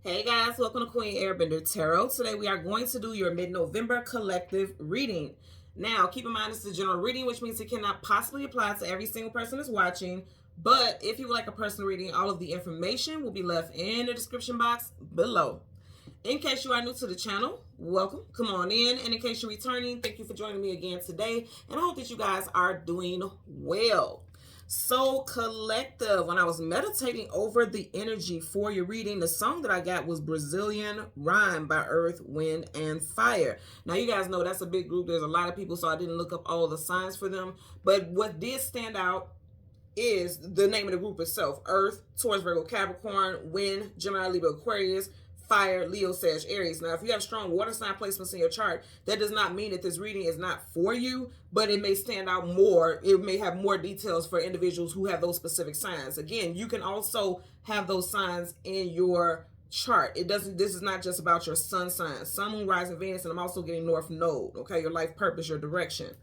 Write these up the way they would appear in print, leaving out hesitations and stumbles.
Hey guys, welcome to Queen Airbender Tarot. Today we are going to do your mid-November collective reading. Now, keep in mind this is a general reading, which means it cannot possibly apply to every single person that's watching. But if you would like a personal reading, all of the information will be left in the description box below. In case you are new to the channel, welcome. Come on in. And in case you're returning, thank you for joining me again today. And I hope that you guys are doing well. So collective, when I was meditating over the energy for your reading, the song that I got was Brazilian Rhyme by Earth, Wind, and Fire. Now you guys know that's a big group. There's a lot of people, so I didn't look up all the signs for them. But what did stand out is the name of the group itself: Earth, Taurus, Virgo, Capricorn; Wind, Gemini, Libra, Aquarius; Fire, Leo, Sag, Aries. Now, if you have strong water sign placements in your chart, that does not mean that this reading is not for you, but it may stand out more. It may have more details for individuals who have those specific signs. Again, you can also have those signs in your chart. This is not just about your sun sign, sun, moon, rising, Venus, and I'm also getting North Node, okay, your life purpose, your direction.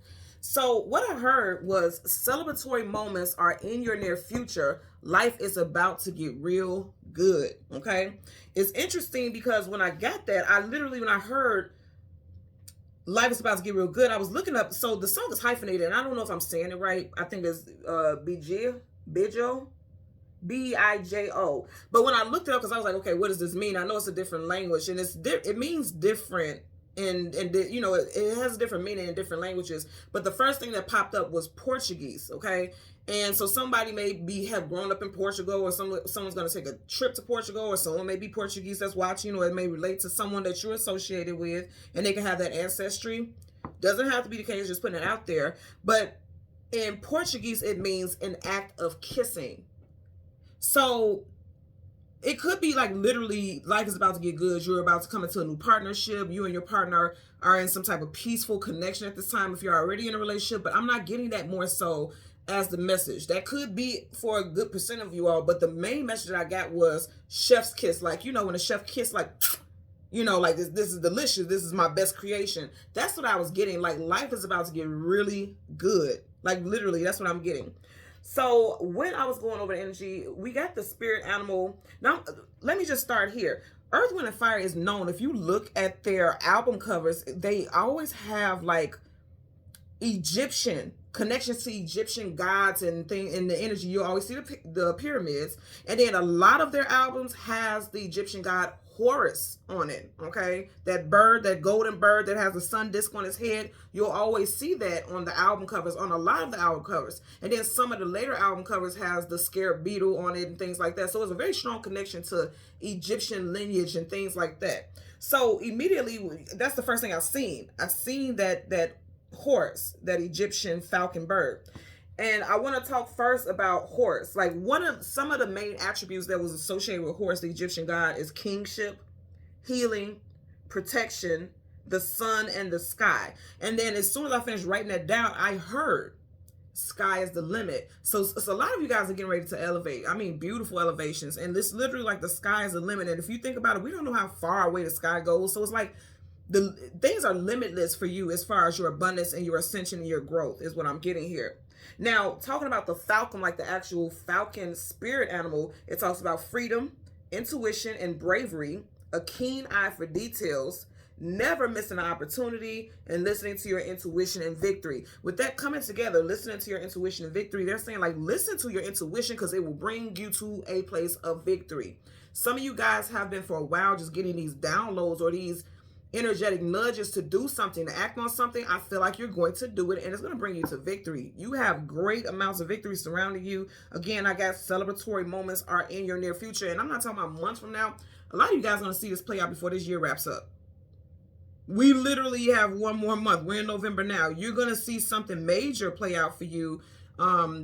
So what I heard was celebratory moments are in your near future. Life is about to get real good, okay? It's interesting because when I got that, when I heard life is about to get real good, I was looking up. So the song is hyphenated, and I don't know if I'm saying it right. I think it's Bijo. B-I-J-O. But when I looked it up, because I was like, okay, what does this mean? I know it's a different language, and it means different. And you know, it has a different meaning in different languages. But the first thing that popped up was Portuguese, okay? And so somebody may have grown up in Portugal, or someone's going to take a trip to Portugal, or someone may be Portuguese that's watching, or it may relate to someone that you're associated with, and they can have that ancestry. Doesn't have to be the case, just putting it out there. But in Portuguese, it means an act of kissing. So it could be like literally life is about to get good. You're about to come into a new partnership. You and your partner are in some type of peaceful connection at this time if you're already in a relationship. But I'm not getting that more so as the message. That could be for a good percent of you all. But the main message that I got was chef's kiss. Like, you know, when a chef kiss, like, you know, like this is delicious. This is my best creation. That's what I was getting. Like, life is about to get really good. Like, literally, that's what I'm getting. So when I was going over the energy, we got the spirit animal. Now, let me just start here. Earth, Wind, and Fire is known. If you look at their album covers, they always have like Egyptian connections to Egyptian gods and thing in the energy. You always see the pyramids, and then a lot of their albums has the Egyptian god Horus on it, okay? That bird, that golden bird that has a sun disk on his head, you'll always see that on the album covers, on a lot of the album covers. And then some of the later album covers has the scarab beetle on it and things like that. So it's a very strong connection to Egyptian lineage and things like that. So immediately, that's the first thing I've seen. I've seen that Horus, that Egyptian falcon bird. And I want to talk first about Horus. Like some of the main attributes that was associated with Horus, the Egyptian god, is kingship, healing, protection, the sun, and the sky. And then as soon as I finished writing that down, I heard sky is the limit. So a lot of you guys are getting ready to elevate. I mean, beautiful elevations. And this literally like the sky is the limit. And if you think about it, we don't know how far away the sky goes. So it's like the things are limitless for you as far as your abundance and your ascension and your growth is what I'm getting here. Now, talking about the falcon, like the actual falcon spirit animal, it talks about freedom, intuition, and bravery, a keen eye for details, never missing an opportunity, and listening to your intuition and victory. With that coming together, listening to your intuition and victory, they're saying like listen to your intuition because it will bring you to a place of victory. Some of you guys have been for a while just getting these downloads or these energetic nudges to do something, to act on something. I feel like you're going to do it and it's going to bring you to victory. You have great amounts of victory surrounding you. Again, I got celebratory moments are in your near future, and I'm not talking about months from now. A lot of you guys are going to see this play out before this year wraps up. We literally have one more month. We're in November now. You're going to see something major play out for you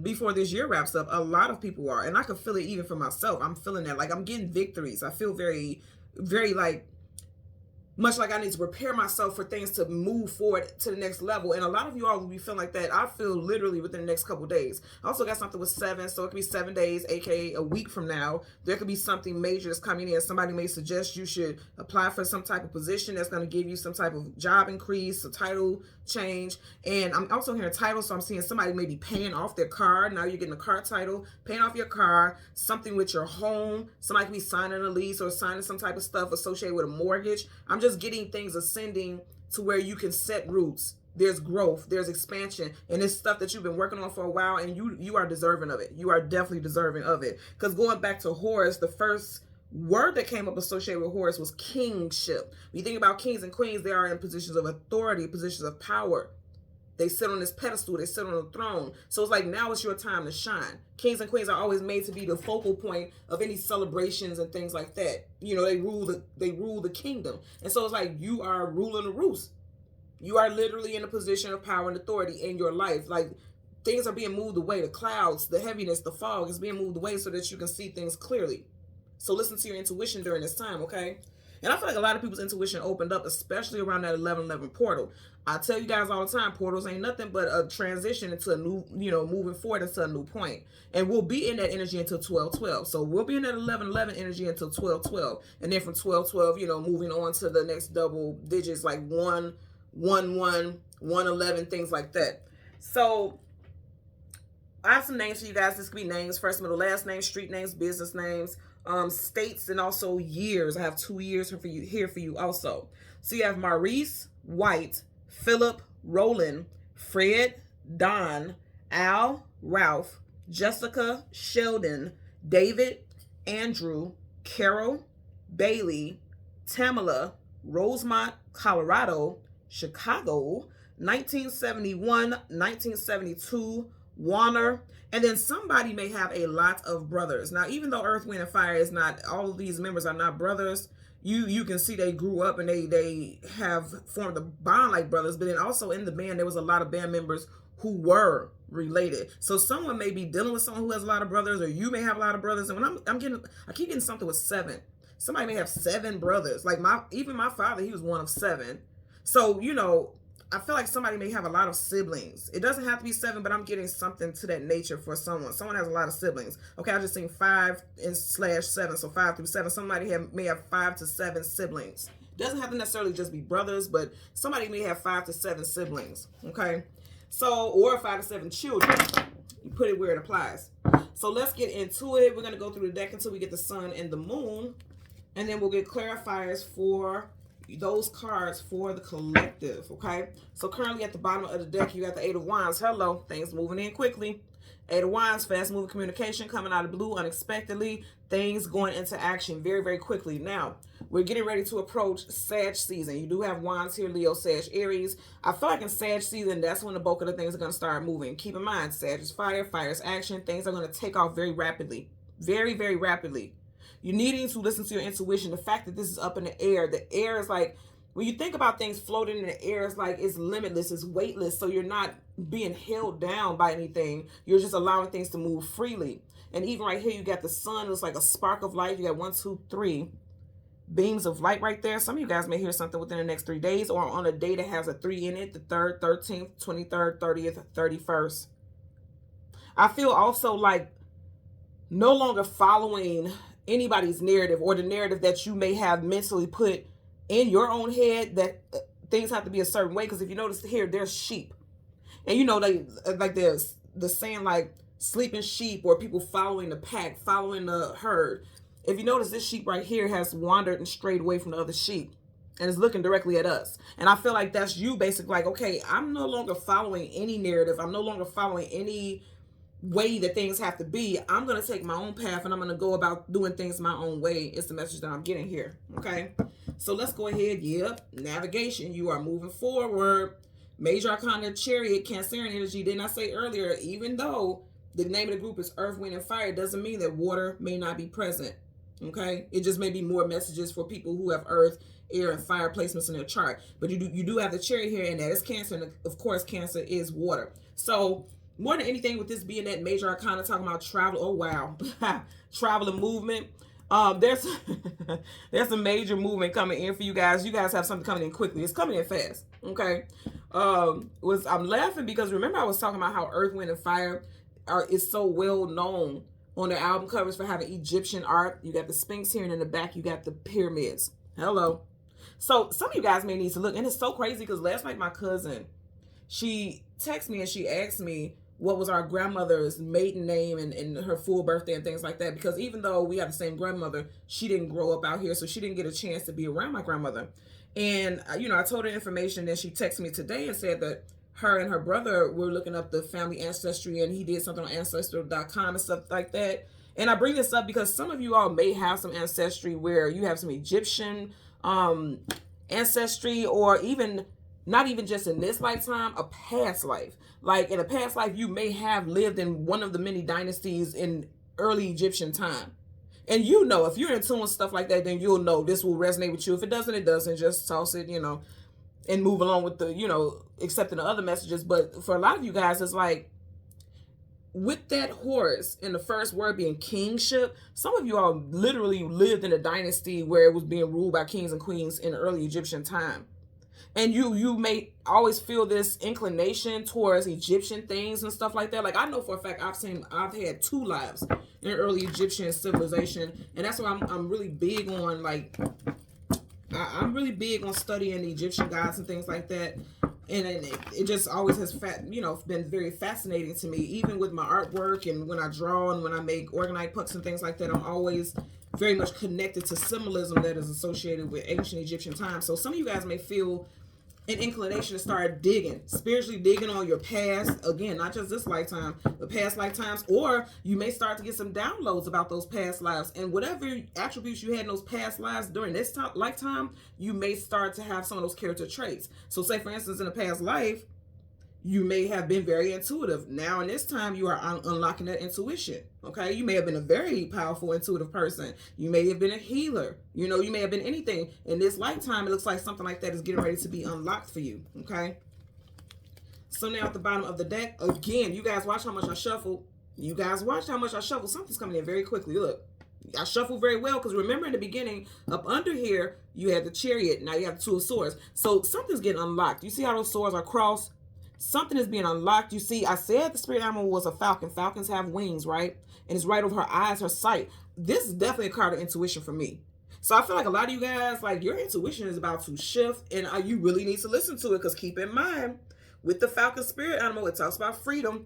before this year wraps up. A lot of people are, and I can feel it even for myself. I'm feeling that. Like, I'm getting victories. I feel very, very like much like I need to prepare myself for things to move forward to the next level. And a lot of you all will be feeling like that. I feel literally within the next couple of days. I also got something with 7, so it could be 7 days, aka a week from now. There could be something major that's coming in. Somebody may suggest you should apply for some type of position that's going to give you some type of job increase, a title change. And I'm also hearing title, so I'm seeing somebody may be paying off their car. Now you're getting a car title, paying off your car, something with your home. Somebody could be signing a lease or signing some type of stuff associated with a mortgage. I'm just getting things ascending to where you can set roots. There's growth, there's expansion, and it's stuff that you've been working on for a while, and you are deserving of it. You are definitely deserving of it. Because going back to Horus, the first word that came up associated with Horus was kingship. When you think about kings and queens, they are in positions of authority, positions of power. They sit on this pedestal, they sit on the throne. So it's like, now it's your time to shine. Kings and queens are always made to be the focal point of any celebrations and things like that. You know, they rule the kingdom. And so it's like, you are ruling the roost. You are literally in a position of power and authority in your life. Like, things are being moved away. The clouds, the heaviness, the fog is being moved away so that you can see things clearly. So listen to your intuition during this time, okay? And I feel like a lot of people's intuition opened up, especially around that 11/11 portal. I tell you guys all the time, portals ain't nothing but a transition into a new, moving forward into a new point. And we'll be in that energy until 12/12. So we'll be in that 11/11 energy until 12/12. And then from 12/12, moving on to the next double digits like 1, 1, 1, 111, things like that. So I have some names for you guys. This could be names, first, middle, last name, street names, business names, states, and also years. I have 2 years for you also. So you have Maurice, White, Philip, Roland, Fred, Don, Al, Ralph, Jessica, Sheldon, David, Andrew, Carol, Bailey, Tamala, Rosemont, Colorado, Chicago, 1971, 1972, Warner, and then somebody may have a lot of brothers. Now, even though Earth, Wind, and Fire is not, all of these members are not brothers, you can see they grew up and they have formed a bond like brothers. But then also in the band, there was a lot of band members who were related. So someone may be dealing with someone who has a lot of brothers, or you may have a lot of brothers. And when I keep getting something with 7. Somebody may have 7 brothers. Like even my father, he was one of 7. So, I feel like somebody may have a lot of siblings. It doesn't have to be 7, but I'm getting something to that nature for someone. Someone has a lot of siblings. Okay, I just seen 5/7, so 5 through 7. Somebody may have 5 to 7 siblings. Doesn't have to necessarily just be brothers, but somebody may have 5 to 7 siblings. Okay, so, or 5 to 7 children. You put it where it applies. So let's get into it. We're gonna go through the deck until we get the sun and the moon, and then we'll get clarifiers for those cards for the collective. Okay, so currently at the bottom of the deck you got the 8 of Wands. Hello, things moving in quickly. 8 of Wands, fast moving communication coming out of the blue unexpectedly, things going into action very, very quickly. Now we're getting ready to approach Sag season. You do have Wands here, Leo, Sag, Aries. I feel like in Sag season, that's when the bulk of the things are going to start moving. Keep in mind, Sag is fire, fire is action. Things are going to take off very rapidly, very, very rapidly. You're needing to listen to your intuition. The fact that this is up in the air is like, when you think about things floating in the air, it's like it's limitless, it's weightless. So you're not being held down by anything. You're just allowing things to move freely. And even right here, you got the sun. It's like a spark of light. You got 1, 2, 3 beams of light right there. Some of you guys may hear something within the next 3 days, or on a day that has a 3 in it, the 3rd, 13th, 23rd, 30th, 31st. I feel also like no longer following anybody's narrative, or the narrative that you may have mentally put in your own head that things have to be a certain way. Because if you notice here, there's sheep, and they like there's the saying like sleeping sheep, or people following the pack, following the herd. If you notice, this sheep right here has wandered and strayed away from the other sheep and is looking directly at us. And I feel like that's you basically like, okay, I'm no longer following any narrative. I'm no longer following any way that things have to be. I'm going to take my own path, and I'm going to go about doing things my own way. It's the message that I'm getting here. Okay, so let's go ahead. Yep, navigation. You are moving forward. Major Arcana Chariot, Cancerian energy. Didn't I say earlier, even though the name of the group is Earth, Wind, and Fire, doesn't mean that water may not be present. Okay, it just may be more messages for people who have Earth, Air, and Fire placements in their chart. But you do have the Chariot here, and that is Cancer, and of course Cancer is water. So more than anything, with this being that Major Arcana talking about travel, oh wow, travel and movement, There's there's a major movement coming in for you guys. You guys have something coming in quickly. It's coming in fast. Okay. I'm laughing because remember I was talking about how Earth, Wind, and Fire is so well known on the album covers for having Egyptian art. You got the Sphinx here, and in the back you got the pyramids. Hello. So some of you guys may need to look, and it's so crazy because last night my cousin, she texted me and she asked me what was our grandmother's maiden name and her full birthday and things like that, because even though we have the same grandmother, she didn't grow up out here, so she didn't get a chance to be around my grandmother. And I told her information, and she texted me today and said that her and her brother were looking up the family ancestry, and he did something on ancestry.com and stuff like that. And I bring this up because some of you all may have some ancestry where you have some Egyptian ancestry, or even not even just in this lifetime, a past life. Like in a past life, you may have lived in one of the many dynasties in early Egyptian time. And if you're in tune with stuff like that, then you'll know this will resonate with you. If it doesn't, it doesn't. Just toss it, and move along with the, accepting the other messages. But for a lot of you guys, it's like, with that Horus and the first word being kingship, some of you all literally lived in a dynasty where it was being ruled by kings and queens in early Egyptian time. And you may always feel this inclination towards Egyptian things and stuff like that. Like, I know for a fact I've had 2 lives in early Egyptian civilization, and that's why I'm really big on, like, I'm really big on studying the Egyptian gods and things like that. And it just always has been very fascinating to me, even with my artwork and when I draw and when I make organite pucks and things like that. I'm always very much connected to symbolism that is associated with ancient Egyptian times. So some of you guys may feel an inclination to start spiritually digging on your past. Again, not just this lifetime, but past lifetimes. Or you may start to get some downloads about those past lives. And whatever attributes you had in those past lives during this lifetime, you may start to have some of those character traits. So say, for instance, in a past life, you may have been very intuitive. Now in this time, you are unlocking that intuition. Okay, you may have been a very powerful intuitive person. You may have been a healer. You may have been anything. In this lifetime, it looks like something like that is getting ready to be unlocked for you. Okay, so now at the bottom of the deck, again, you guys watch how much I shuffle. Something's coming in very quickly. Look, I shuffle very well because remember in the beginning, up under here, you had the Chariot. Now you have the 2 of Swords. So something's getting unlocked. You see how those swords are crossed? Something is being unlocked. You see, I said the spirit animal was a falcon. Falcons have wings, right? And it's right over her eyes, her sight. This is definitely a card of intuition for me. So I feel like a lot of you guys, like, your intuition is about to shift, and you really need to listen to it, because keep in mind, with the falcon spirit animal, it talks about freedom.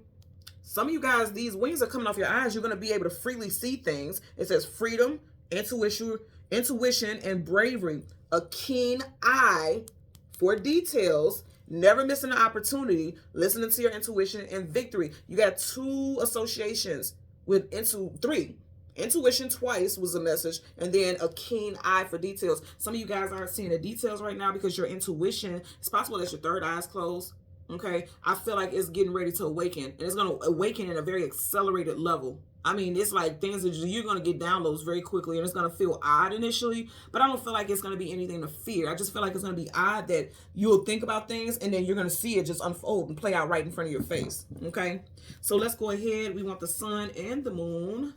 Some of you guys, these wings are coming off your eyes. You're going to be able to freely see things. It says freedom, intuition, and bravery. A keen eye for details. Never missing an opportunity, listening to your intuition, and victory. You got 2 associations with 3. Intuition twice was a message, and then a keen eye for details. Some of you guys aren't seeing the details right now because your intuition, it's possible that your third eye is closed. Okay, I feel like it's getting ready to awaken, and it's going to awaken at a very accelerated level. I mean, it's like things that you're going to get downloads very quickly, and it's going to feel odd initially, but I don't feel like it's going to be anything to fear. I just feel like it's going to be odd that you'll think about things, and then you're going to see it just unfold and play out right in front of your face. Okay, so let's go ahead. We want the sun and the moon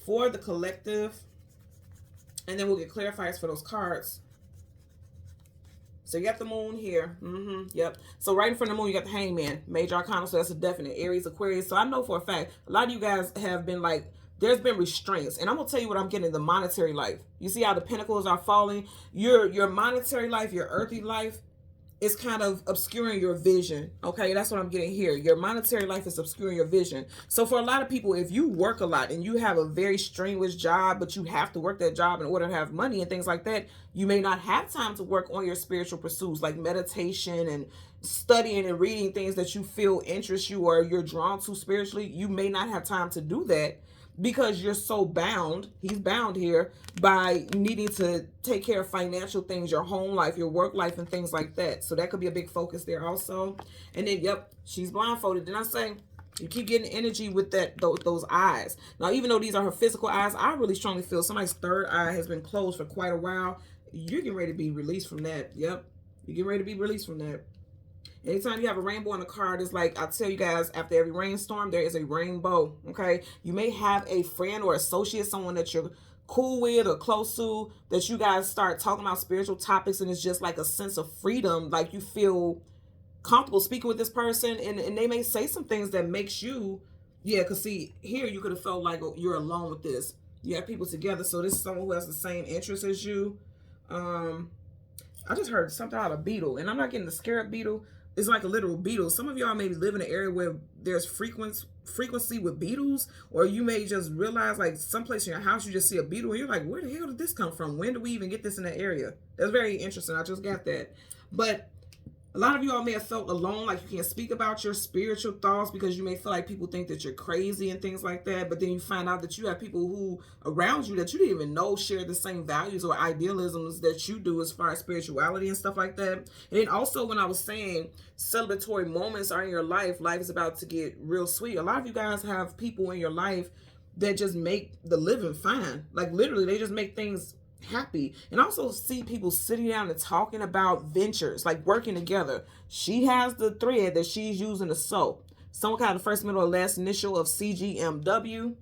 for the collective, and then we'll get clarifiers for those cards. So you got the moon here. Yep. So right in front of the moon, you got the hangman, major arcana. So that's a definite Aries, Aquarius. So I know for a fact, a lot of you guys have been like, there's been restraints. And I'm going to tell you what I'm getting in the monetary life. You see how the pentacles are falling? Your monetary life, your earthly life is kind of obscuring your vision. Okay, that's what I'm getting here. Your monetary life is obscuring your vision. So for a lot of people, if you work a lot and you have a very strenuous job, but you have to work that job in order to have money and things like that, you may not have time to work on your spiritual pursuits like meditation and studying and reading things that you feel interest you or you're drawn to spiritually. You may not have time to do that because you're so bound, he's bound here, by needing to take care of financial things, your home life, your work life, and things like that. So that could be a big focus there also. And then, yep, she's blindfolded. Didn't I say? You keep getting energy with those eyes. Now, even though these are her physical eyes, I really strongly feel somebody's third eye has been closed for quite a while. You're getting ready to be released from that. Yep, you're getting ready to be released from that. Anytime you have a rainbow on the card, it's like, I tell you guys, after every rainstorm, there is a rainbow, okay? You may have a friend or associate, someone that you're cool with or close to, that you guys start talking about spiritual topics, and it's just like a sense of freedom. Like you feel comfortable speaking with this person, and they may say some things that makes you, yeah, because see, here you could have felt like you're alone with this. You have people together, so this is someone who has the same interests as you. I just heard something out of beetle, and I'm not getting the scarab beetle. It's like a literal beetle. Some of y'all may live in an area where there's frequency with beetles, or you may just realize like someplace in your house you just see a beetle and you're like, where the hell did this come from? When did we even get this in that area? That's very interesting. I just got that. But a lot of you all may have felt alone, like you can't speak about your spiritual thoughts because you may feel like people think that you're crazy and things like that. But then you find out that you have people who around you that you didn't even know share the same values or idealisms that you do as far as spirituality and stuff like that. And then also when I was saying celebratory moments are in your life, life is about to get real sweet. A lot of you guys have people in your life that just make the living fine. Like literally, they just make things happy. And also see people sitting down and talking about ventures, like working together. She has the thread that she's using to sew. Some kind of first, middle, or last initial of CGMW,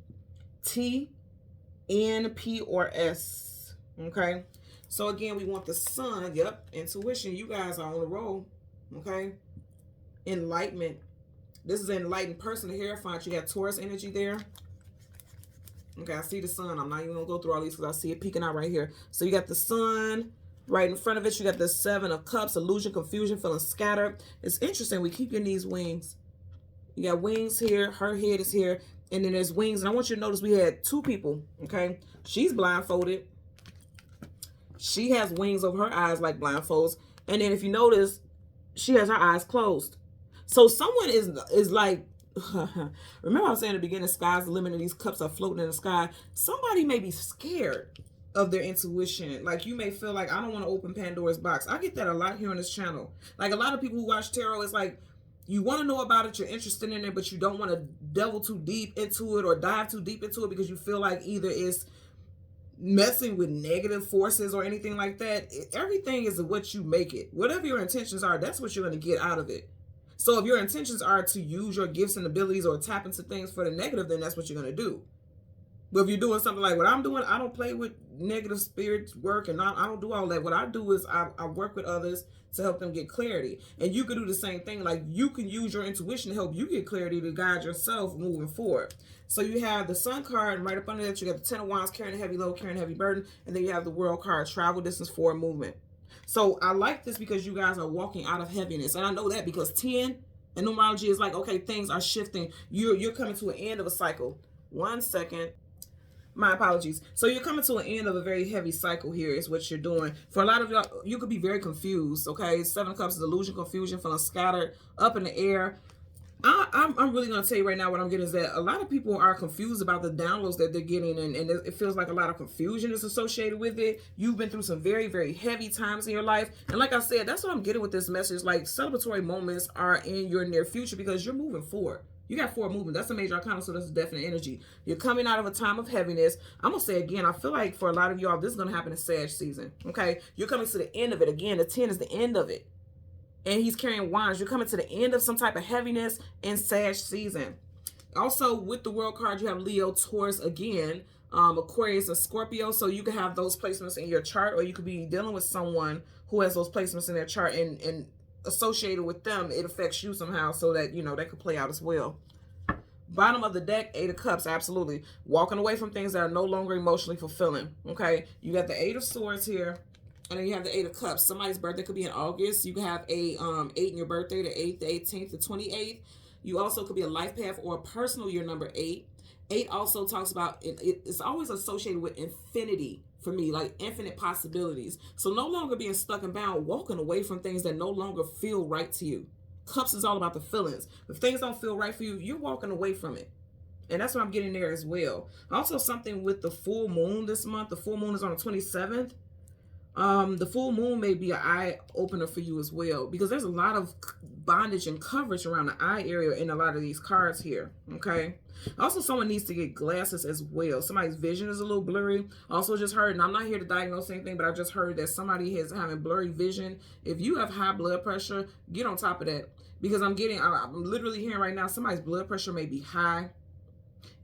T, N, P, or S. Okay. So again, we want the sun. Yep. Intuition. You guys are on the roll. Okay. Enlightenment. This is an enlightened person. The Hierophant. You got Taurus energy there. Okay, I see the sun. I'm not even going to go through all these because I see it peeking out right here. So you got the sun right in front of it. You got the Seven of Cups, illusion, confusion, feeling scattered. It's interesting. We keep getting these wings. You got wings here. Her head is here. And then there's wings. And I want you to notice we had two people, okay? She's blindfolded. She has wings over her eyes like blindfolds. And then if you notice, she has her eyes closed. So someone is like, remember I was saying at the beginning, sky's the limit and these cups are floating in the sky. Somebody may be scared of their intuition. Like you may feel like, I don't want to open Pandora's box. I get that a lot here on this channel. Like a lot of people who watch tarot, it's like you want to know about it, you're interested in it, but you don't want to delve too deep into it or dive too deep into it because you feel like either it's messing with negative forces or anything like that. Everything is what you make it. Whatever your intentions are, that's what you're going to get out of it. So if your intentions are to use your gifts and abilities or tap into things for the negative, then that's what you're going to do. But if you're doing something like what I'm doing, I don't play with negative spirits work, and I don't do all that. What I do is I work with others to help them get clarity. And you can do the same thing. Like you can use your intuition to help you get clarity to guide yourself moving forward. So you have the Sun card, and right up under that, you got the Ten of Wands, carrying a heavy load, carrying a heavy burden. And then you have the World card, travel, distance, forward movement. So I like this because you guys are walking out of heaviness. And I know that because 10 in numerology is like, okay, things are shifting. You're coming to an end of a cycle. 1 second. My apologies. So you're coming to an end of a very heavy cycle here is what you're doing. For a lot of y'all, you could be very confused, okay? Seven of Cups is illusion, confusion, feeling scattered, up in the air. I'm really going to tell you right now what I'm getting is that a lot of people are confused about the downloads that they're getting, and it feels like a lot of confusion is associated with it. You've been through some very, very heavy times in your life. And like I said, that's what I'm getting with this message. Like celebratory moments are in your near future because you're moving forward. You got forward movement. That's a major arcana, so that's a definite energy. You're coming out of a time of heaviness. I'm going to say again, I feel like for a lot of y'all, this is going to happen in Sag season, okay? You're coming to the end of it. Again, the 10 is the end of it. And he's carrying wands. You're coming to the end of some type of heaviness in Sag season. Also, with the World card, you have Leo, Taurus again, Aquarius, and Scorpio. So you can have those placements in your chart, or you could be dealing with someone who has those placements in their chart, and associated with them, it affects you somehow, so that, you know, that could play out as well. Bottom of the deck, 8 of Cups, absolutely. Walking away from things that are no longer emotionally fulfilling, okay? You got the 8 of Swords here. And then you have the 8 of Cups. Somebody's birthday could be in August. You can have a 8 in your birthday, the 8th, the 18th, the 28th. You also could be a life path or a personal year number 8. 8 also talks about, it's always associated with infinity for me, like infinite possibilities. So no longer being stuck and bound, walking away from things that no longer feel right to you. Cups is all about the feelings. If things don't feel right for you, you're walking away from it. And that's what I'm getting there as well. Also something with the full moon this month. The full moon is on the 27th. The full moon may be an eye opener for you as well, because there's a lot of bondage and coverage around the eye area in a lot of these cards here, okay? Also, someone needs to get glasses as well. Somebody's vision is a little blurry. Also just heard, and I'm not here to diagnose anything, but I just heard that somebody is having blurry vision. If you have high blood pressure, get on top of that, because I'm literally hearing right now somebody's blood pressure may be high.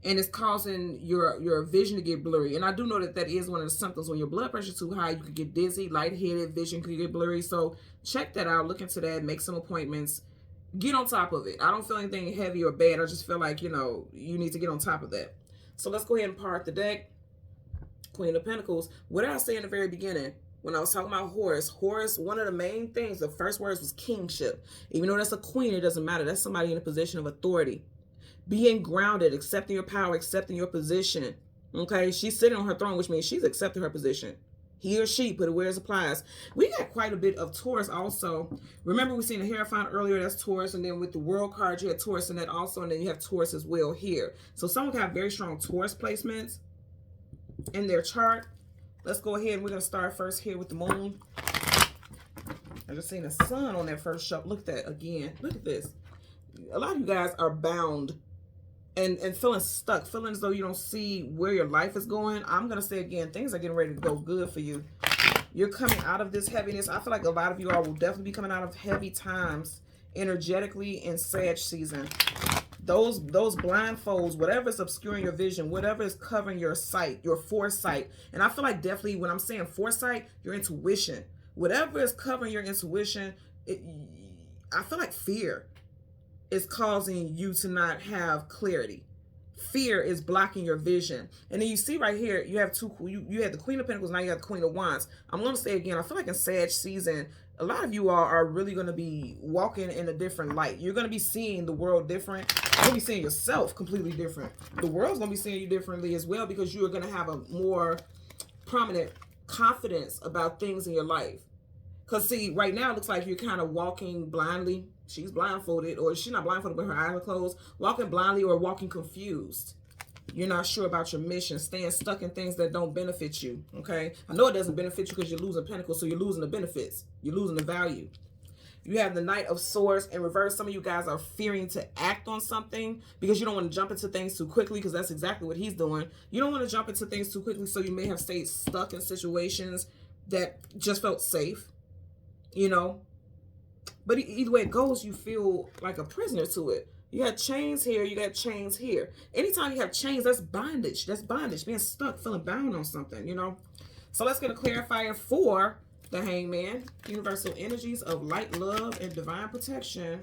and it's causing your vision to get blurry. And I do know that that is one of the symptoms. When your blood pressure is too high, you could get dizzy, lightheaded, vision could get blurry. So check that out, look into that, make some appointments, get on top of it. I don't feel anything heavy or bad. I just feel like, you know, you need to get on top of that. So let's go ahead and part the deck. Queen of Pentacles. What did I say in the very beginning? When I was talking about Horus, one of the main things, the first words was kingship. Even though that's a queen, it doesn't matter. That's somebody in a position of authority. Being grounded, accepting your power, accepting your position. Okay, she's sitting on her throne, which means she's accepting her position. He or she, put it where it applies. We got quite a bit of Taurus also. Remember, we seen the Hierophant earlier, that's Taurus. And then with the World card, you had Taurus in that also. And then you have Taurus as well here. So someone can have very strong Taurus placements in their chart. Let's go ahead and we're going to start first here with the moon. I just seen the sun on that first show. Look at that again. Look at this. A lot of you guys are bound and feeling stuck, feeling as though you don't see where your life is going. I'm going to say again, things are getting ready to go good for you. You're coming out of this heaviness. I feel like a lot of you all will definitely be coming out of heavy times energetically in Sag season. Those blindfolds, whatever is obscuring your vision, whatever is covering your sight, your foresight. And I feel like definitely when I'm saying foresight, your intuition, whatever is covering your intuition, I feel like fear is causing you to not have clarity. Fear is blocking your vision. And then you see right here, you have you had the Queen of Pentacles, now you have the Queen of Wands. I'm going to say again, I feel like in Sag season, a lot of you all are really going to be walking in a different light. You're going to be seeing the world different. You're going to be seeing yourself completely different. The world's going to be seeing you differently as well, because you are going to have a more prominent confidence about things in your life. Because see, right now it looks like you're kind of walking blindly. She's blindfolded, or she's not blindfolded, but her eyes are closed. Walking blindly or walking confused. You're not sure about your mission, staying stuck in things that don't benefit you, okay? I know it doesn't benefit you because you're losing Pentacles, so you're losing the benefits. You're losing the value. You have the Knight of Swords in reverse. Some of you guys are fearing to act on something because you don't want to jump into things too quickly, because that's exactly what he's doing. You don't want to jump into things too quickly, so you may have stayed stuck in situations that just felt safe, you know? But either way it goes, you feel like a prisoner to it. You got chains here, you got chains here. Anytime you have chains, that's bondage. That's bondage, being stuck, feeling bound on something, you know? So let's get a clarifier for the Hangman. Universal energies of light, love, and divine protection.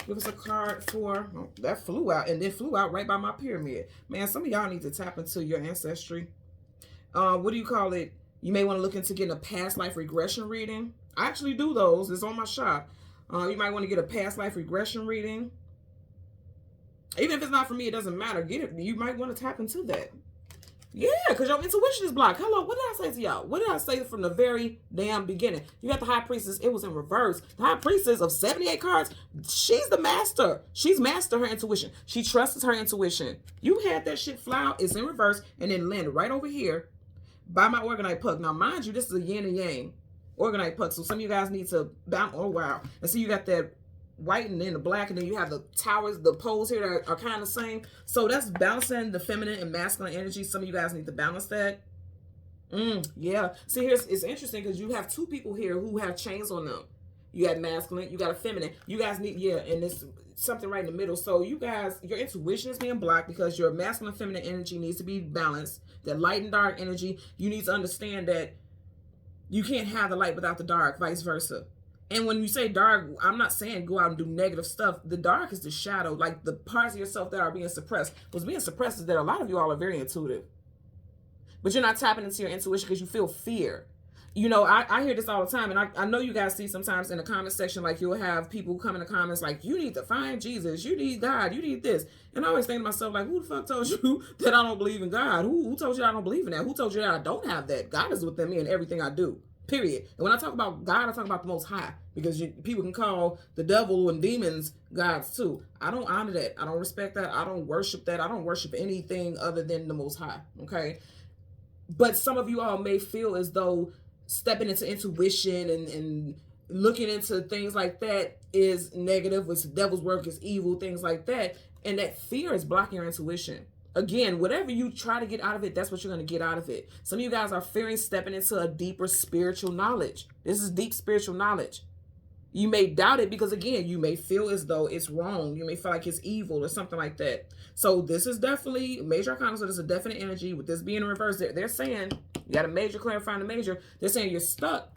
Give us a card for, oh, that flew out, and then flew out right by my pyramid. Man, some of y'all need to tap into your ancestry. What do you call it? You may want to look into getting a past life regression reading. I actually do those. It's on my shop. You might want to get a past life regression reading. Even if it's not for me, it doesn't matter. Get it. You might want to tap into that. Yeah, because your intuition is blocked. Hello, what did I say to y'all? What did I say from the very damn beginning? You got the High Priestess. It was in reverse. The High Priestess of 78 cards, she's the master. She's mastered her intuition. She trusts her intuition. You had that shit fly out. It's in reverse and then landed right over here by my Organite Puck. Now, mind you, this is a yin and yang Organite Puck. So some of you guys need to bounce. Oh, wow. And so you got that white and then the black, and then you have the towers, the poles here that are kind of the same. So that's balancing the feminine and masculine energy. Some of you guys need to balance that. Yeah. See, it's interesting because you have two people here who have chains on them. You got masculine, you got a feminine. You guys need, yeah, and it's something right in the middle. So you guys, your intuition is being blocked because your masculine feminine energy needs to be balanced. That light and dark energy, you need to understand that you can't have the light without the dark, vice versa. And when you say dark, I'm not saying go out and do negative stuff. The dark is the shadow, like the parts of yourself that are being suppressed. What's being suppressed is that a lot of you all are very intuitive. But you're not tapping into your intuition because you feel fear. You know, I hear this all the time, and I know you guys see sometimes in the comment section, like you'll have people come in the comments like, you need to find Jesus, you need God, you need this. And I always think to myself, like, who the fuck told you that I don't believe in God? Who told you I don't believe in that? Who told you that I don't have that? God is within me in everything I do. Period. And when I talk about God, I talk about the Most High, because people can call the devil and demons gods too. I don't honor that. I don't respect that. I don't worship that. I don't worship anything other than the Most High. Okay. But some of you all may feel as though stepping into intuition and looking into things like that is negative, which the devil's work is evil, things like that. And that fear is blocking your intuition. Again, whatever you try to get out of it, that's what you're going to get out of it. Some of you guys are fearing stepping into a deeper spiritual knowledge. This is deep spiritual knowledge. You may doubt it because, again, you may feel as though it's wrong. You may feel like it's evil or something like that. So this is definitely major arcana. So this is a definite energy. With this being in reverse, they're saying you got a major clarifying the major. They're saying you're stuck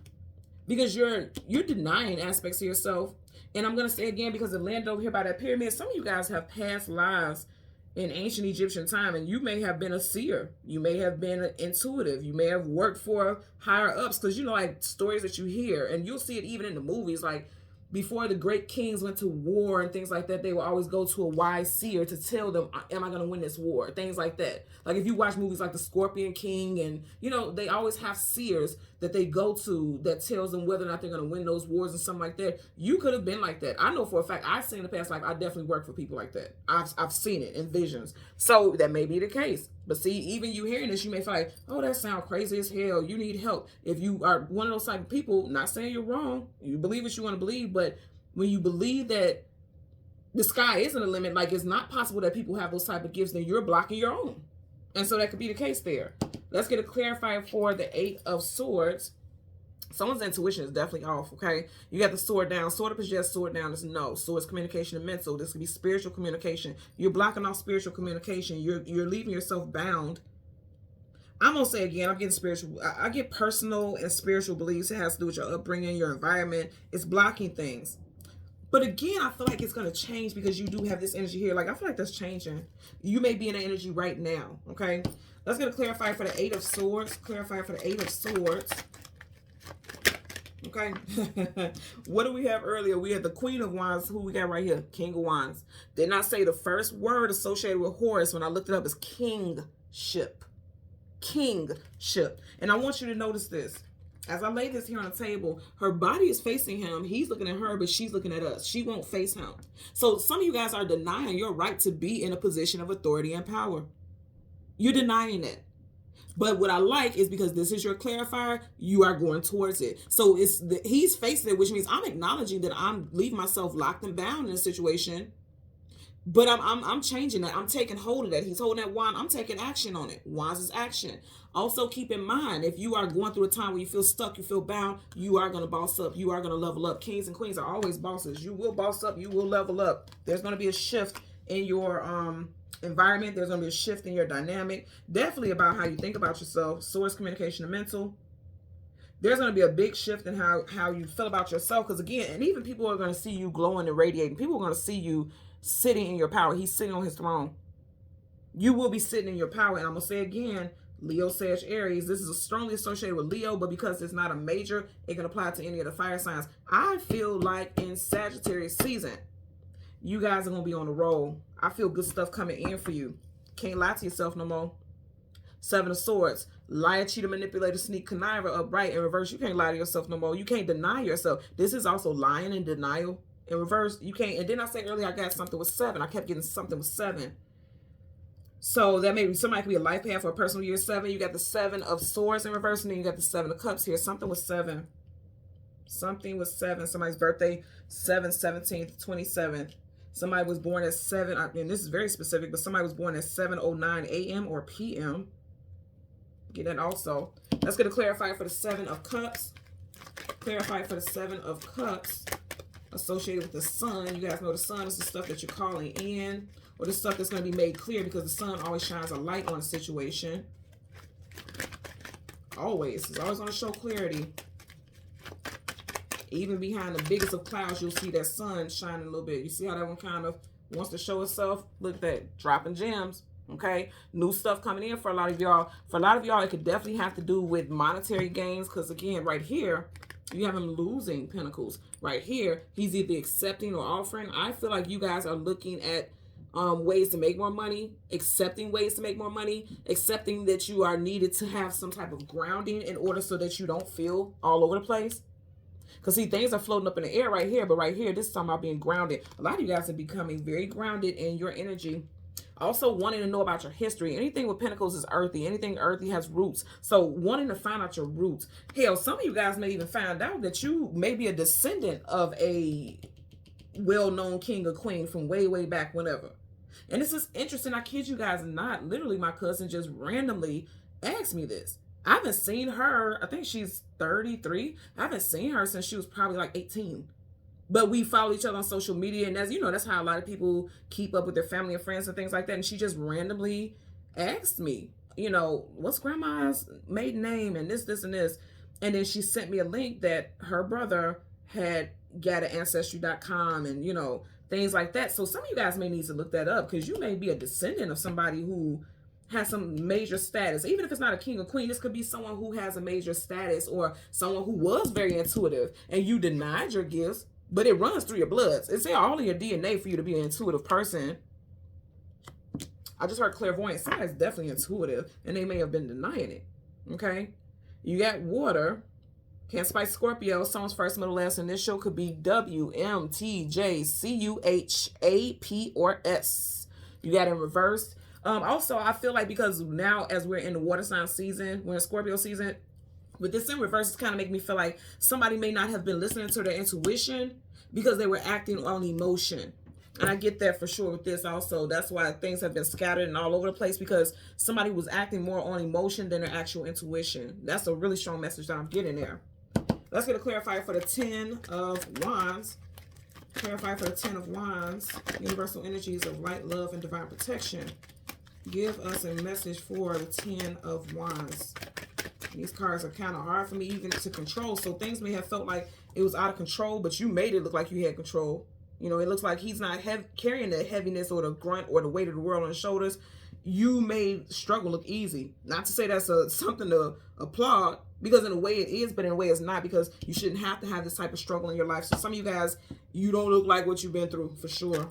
because you're denying aspects of yourself. And I'm going to say again, because it landed over here by that pyramid, some of you guys have past lives in ancient Egyptian time, and you may have been a seer. You may have been intuitive. You may have worked for higher ups, because you know, like stories that you hear, and you'll see it even in the movies, like before the great kings went to war and things like that, they will always go to a wise seer to tell them, am I going to win this war? Things like that. Like if you watch movies like The Scorpion King, and you know, they always have seers that they go to that tells them whether or not they're going to win those wars and something like that. You could have been like that. I know for a fact, I've seen in the past life, I definitely worked for people like that. I've seen it in visions. So that may be the case. But see, even you hearing this, you may feel like, oh, that sounds crazy as hell. You need help. If you are one of those type of people, not saying you're wrong, you believe what you want to believe, but when you believe that the sky isn't a limit, like it's not possible that people have those type of gifts, then you're blocking your own. And so that could be the case there. Let's get a clarifier for the 8 of Swords. Someone's intuition is definitely off, okay? You got the sword down. Sword up is yes, sword down is no. Swords communication and mental. This could be spiritual communication. You're blocking off spiritual communication. You're leaving yourself bound. I'm going to say again, I'm getting spiritual. I get personal and spiritual beliefs. It has to do with your upbringing, your environment. It's blocking things. But again, I feel like it's going to change because you do have this energy here. Like, I feel like that's changing. You may be in that energy right now, okay? Let's get a clarifier for the 8 of Swords. Clarifier for the 8 of Swords. Okay. What do we have earlier? We had the Queen of Wands. Who we got right here? King of Wands. Did not say the first word associated with Horus when I looked it up is kingship. Kingship. And I want you to notice this. As I lay this here on the table, her body is facing him. He's looking at her, but she's looking at us. She won't face him. So some of you guys are denying your right to be in a position of authority and power. You're denying it. But what I like is because this is your clarifier, you are going towards it. So he's facing it, which means I'm acknowledging that I'm leaving myself locked and bound in a situation. But I'm changing that. I'm taking hold of that. He's holding that wand. I'm taking action on it. Wands is action. Also keep in mind, if you are going through a time where you feel stuck, you feel bound, you are going to boss up. You are going to level up. Kings and queens are always bosses. You will boss up. You will level up. There's going to be a shift in your environment. There's going to be a shift in your dynamic. Definitely about how you think about yourself. Source, communication, and mental. There's going to be a big shift in how you feel about yourself. Because again, and even people are going to see you glowing and radiating. People are going to see you sitting in your power. He's sitting on his throne. You will be sitting in your power. And I'm going to say again, Leo, Sag, Aries, this is strongly associated with Leo, but because it's not a major, it can apply to any of the fire signs. I feel like in Sagittarius season, you guys are going to be on a roll. I feel good stuff coming in for you. Can't lie to yourself no more. 7 of Swords. Liar, cheater, manipulator, sneak, conniver, upright, in reverse. You can't lie to yourself no more. You can't deny yourself. This is also lying and denial. In reverse, you can't. And then I say earlier, I got something with 7. I kept getting something with 7. So that may be somebody could be a life path or a personal year 7. You got the 7 of Swords in reverse, and then you got the 7 of Cups here. Something with 7. Something with 7. Somebody's birthday, 7/17, 27th. Somebody was born at 7. And this is very specific, but somebody was born at 7:09 a.m. or p.m. Get that also. Let's get a clarifier for the 7 of Cups. Clarify for the 7 of Cups. Associated with the sun. You guys know the sun is the stuff that you're calling in, or the stuff that's going to be made clear, because the sun always shines a light on a situation. Always. It's always going to show clarity. Even behind the biggest of clouds, you'll see that sun shining a little bit. You see how that one kind of wants to show itself? Look at that. Dropping gems. Okay? New stuff coming in for a lot of y'all. For a lot of y'all, it could definitely have to do with monetary gains, because again, right here, you have him losing pentacles. Right here, he's either accepting or offering. I feel like you guys are looking at ways to make more money, accepting ways to make more money, accepting that you are needed to have some type of grounding in order so that you don't feel all over the place. Because see, things are floating up in the air right here, but right here, this is talking about being grounded. A lot of you guys are becoming very grounded in your energy. Also wanting to know about your history. Anything with pentacles is earthy. Anything earthy has roots. So wanting to find out your roots. Hell, some of you guys may even find out that you may be a descendant of a well-known king or queen from way, way back whenever. And this is interesting. I kid you guys not. Literally, my cousin just randomly asked me this. I haven't seen her. I think she's 33. I haven't seen her since she was probably like 18. but we follow each other on social media, and that's how a lot of people keep up with their family and friends and things like that. And she just randomly asked me, what's grandma's maiden name and this and this. And then she sent me a link that her brother had got at Ancestry.com and, things like that. So some of you guys may need to look that up, because you may be a descendant of somebody who has some major status. Even if it's not a king or queen, this could be someone who has a major status, or someone who was very intuitive and you denied your gifts, but it runs through your bloods. It's all in your DNA for you to be an intuitive person. I just heard clairvoyant. Somebody's definitely intuitive, and they may have been denying it. Okay? You got water. Can't Spice Scorpio. Someone's first, middle, last initial could be W, M, T, J, C, U, H, A, P, or S. You got in reverse. Also, I feel like because now as we're in the water sign season, we're in Scorpio season, with this in reverse, it's kind of making me feel like somebody may not have been listening to their intuition because they were acting on emotion. And I get that for sure with this also. That's why things have been scattered and all over the place, because somebody was acting more on emotion than their actual intuition. That's a really strong message that I'm getting there. Let's get a clarifier for the 10 of Wands. Clarify for the 10 of Wands. Universal energies of light, love, and divine protection. Give us a message for the 10 of Wands. These cards are kind of hard for me even to control. So things may have felt like it was out of control, but you made it look like you had control. It looks like he's not carrying the heaviness or the grunt or the weight of the world on his shoulders. You made struggle look easy. Not to say that's something to applaud, because in a way it is, but in a way it's not, because you shouldn't have to have this type of struggle in your life. So some of you guys, you don't look like what you've been through, for sure.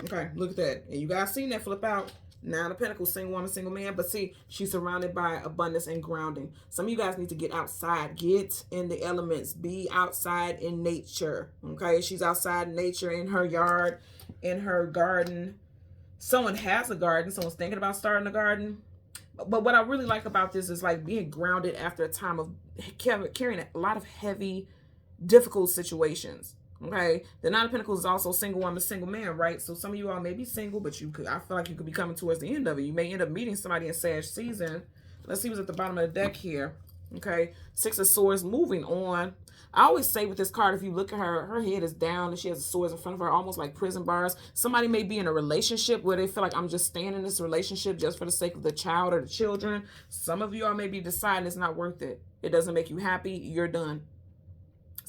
Okay, look at that. And you guys seen that flip out. Nine of Pentacles, single woman, single man. But see, she's surrounded by abundance and grounding. Some of you guys need to get outside. Get in the elements. Be outside in nature. Okay, she's outside in nature, in her yard, in her garden. Someone has a garden. Someone's thinking about starting a garden. But what I really like about this is like being grounded after a time of carrying a lot of heavy, difficult situations. Okay, the Nine of Pentacles is also single woman, single man, right? So some of you all may be single, but I feel like you could be coming towards the end of it. You may end up meeting somebody in Sag season. Let's see what's at the bottom of the deck here. Okay, Six of Swords, moving on. I always say with this card, if you look at her head is down and she has swords in front of her, almost like prison bars. Somebody may be in a relationship where they feel like, I'm just staying in this relationship just for the sake of the child or the children. Some of you all may be deciding it's not worth it. It doesn't make you happy. You're done.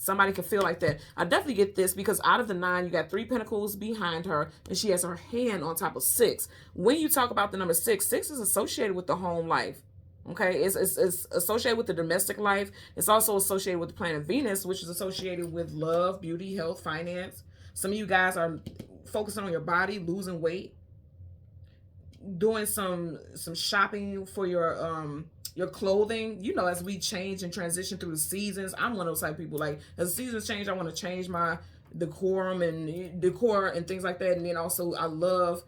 Somebody can feel like that. I definitely get this, because out of the 9, you got 3 pentacles behind her, and she has her hand on top of 6. When you talk about the number 6, 6 is associated with the home life. Okay, it's associated with the domestic life. It's also associated with the planet Venus, which is associated with love, beauty, health, finance. Some of you guys are focusing on your body, losing weight, doing some shopping for your clothing, as we change and transition through the seasons. I'm one of those type of people, like, as the seasons change, I want to change my decor and things like that. And then also I love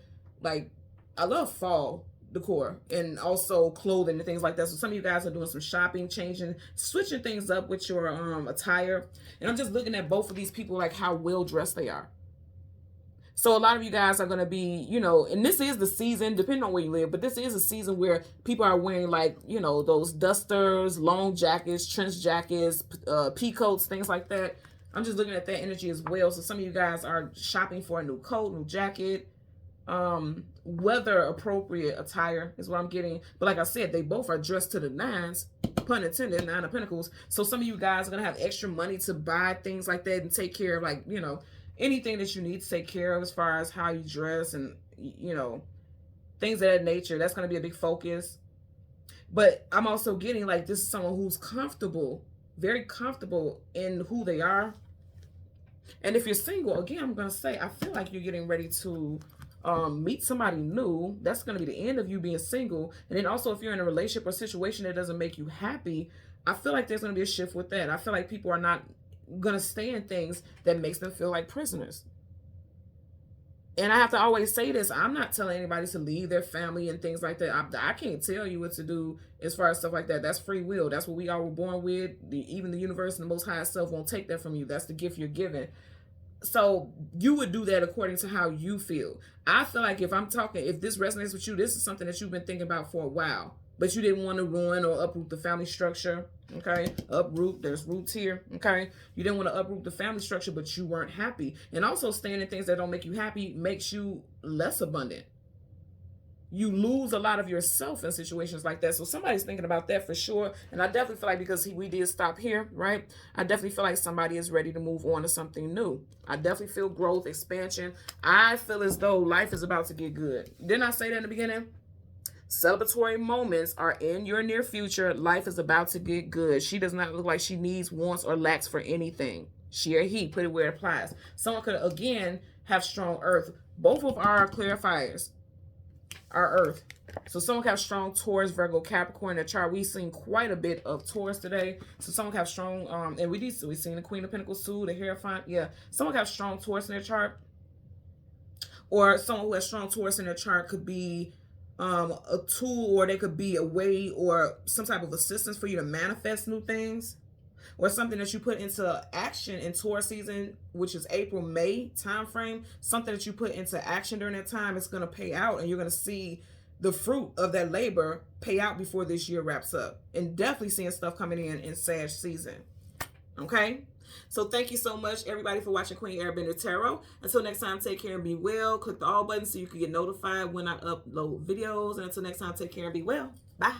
fall decor and also clothing and things like that. So some of you guys are doing some shopping, changing, switching things up with your attire. And I'm just looking at both of these people, like how well dressed they are. So a lot of you guys are going to be, and this is the season, depending on where you live, but this is a season where people are wearing, like, those dusters, long jackets, trench jackets, pea coats, things like that. I'm just looking at that energy as well. So some of you guys are shopping for a new coat, new jacket, weather appropriate attire is what I'm getting. But like I said, they both are dressed to the nines, pun intended, 9 of Pentacles. So some of you guys are going to have extra money to buy things like that and take care of, like, anything that you need to take care of as far as how you dress and, things of that nature. That's going to be a big focus. But I'm also getting, like, this is someone who's comfortable, very comfortable in who they are. And if you're single, again, I'm going to say, I feel like you're getting ready to meet somebody new. That's going to be the end of you being single. And then also, if you're in a relationship or situation that doesn't make you happy, I feel like there's going to be a shift with that. I feel like people are not gonna stay in things that makes them feel like prisoners. And I have to always say this, I'm not telling anybody to leave their family and things like that. I can't tell you what to do as far as stuff like that. That's free will. That's what we all were born with. Even the universe and the most high self won't take that from you. That's the gift you're given. So you would do that according to how you feel. I feel like if this resonates with you, this is something that you've been thinking about for a while. but you didn't want to ruin or uproot the family structure. Okay, uproot, there's roots here. Okay, you didn't want to uproot the family structure, but you weren't happy. And also staying in things that don't make you happy makes you less abundant. You lose a lot of yourself in situations like that. So somebody's thinking about that for sure. And I definitely feel like, because we did stop here, right? I definitely feel like somebody is ready to move on to something new. I definitely feel growth, expansion. I feel as though life is about to get good. Didn't I say that in the beginning? Celebratory moments are in your near future. Life is about to get good. She does not look like she needs, wants, or lacks for anything. She or he, put it where it applies. Someone could, again, have strong earth. Both of our clarifiers are earth. So someone could have strong Taurus, Virgo, Capricorn in their chart. We've seen quite a bit of Taurus today. So someone could have strong, and we've seen the Queen of Pentacles too, the Hierophant. Yeah, someone could have strong Taurus in their chart. Or someone who has strong Taurus in their chart could be a tool, or they could be a way or some type of assistance for you to manifest new things, or something that you put into action in Taurus season, which is April, May time frame. Something that you put into action during that time is going to pay out, and you're going to see the fruit of that labor pay out before this year wraps up. And definitely seeing stuff coming in Sag season. Okay? So thank you so much, everybody, for watching Queen Airbender Tarot. Until next time, take care and be well. Click the all button so you can get notified when I upload videos. And until next time, take care and be well. Bye.